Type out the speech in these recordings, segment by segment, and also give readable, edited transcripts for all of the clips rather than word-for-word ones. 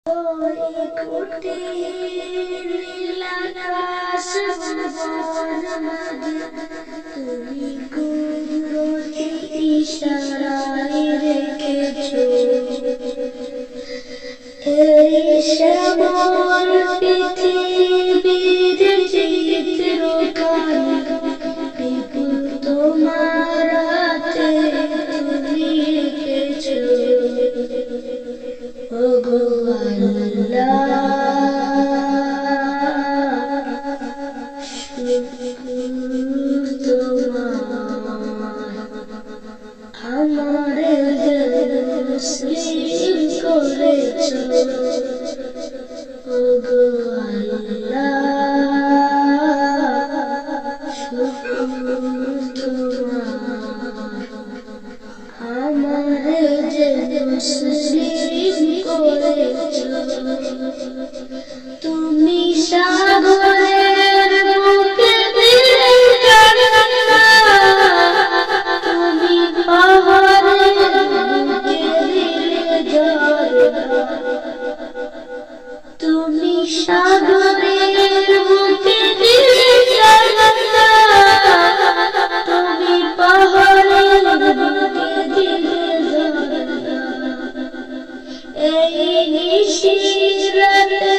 তুমি কুদরতি ইশারায় রেখেছো এই শ্যামল পৃথিবীর চিত্রখানি বিপুল তোমার হাতে তুমি এঁকেছো। ওগো আল্লাহ, আমারে মুসলিম করেছো। ওগো আল্লাহ, শুকর তোমার, আমারে মুসলিম করেছো। তুমি সাগরের বুকে দিলে জান্নাত, তুমি পাহাড়ের বুকে দিলে ঝর্ণা, তুমি সাগরের বুকে দিলে জান্নাত, তুমি পাহাড়ের বুকে দিলে ঝর্ণা। এই নিশিরাতে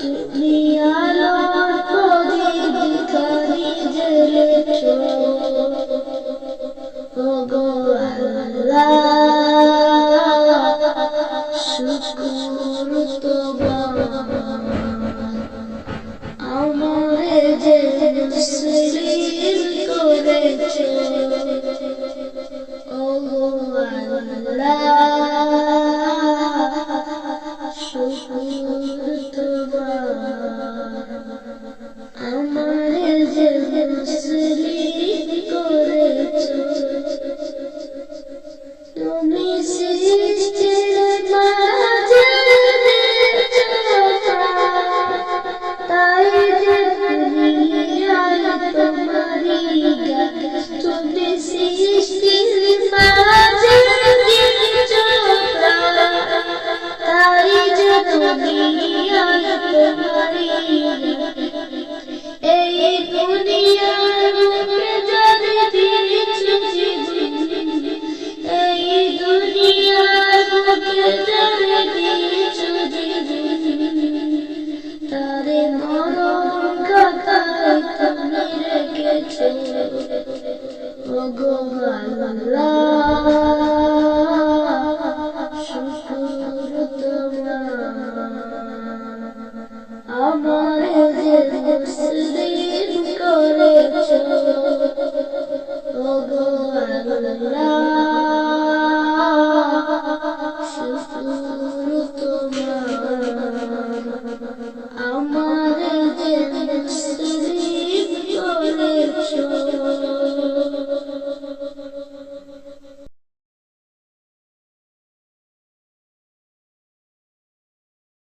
তুমি আলোর প্রদীপ খানি জ্বেলেছো। ওগো আল্লাহ, শুকর তোমার, আমারে যে মুসলিম করেছো। ওগো আল্লাহ, শুকর তোমার, আমারে যে মুসলিম করেছো। তুমি সৃষ্টির মাঝে দিয়েছো তাই যে দুনিয়ায় তোমারই গান। তুমি সৃষ্টির মাঝে দিয়েছো তাই যে দুনিয়ায় তোমারই গান। এই দুনিয়ার বুকে যারে দিয়েছো জীবন, এই দুনিয়ার বুকে যারে দিয়েছো জীবন, তারে মরণ খাতায় তুমি রেখেছো। ওগো আল্লাহ, শুকর তোমার, আমারে যে মুসলিম করেছো। ওগো আল্লাহ।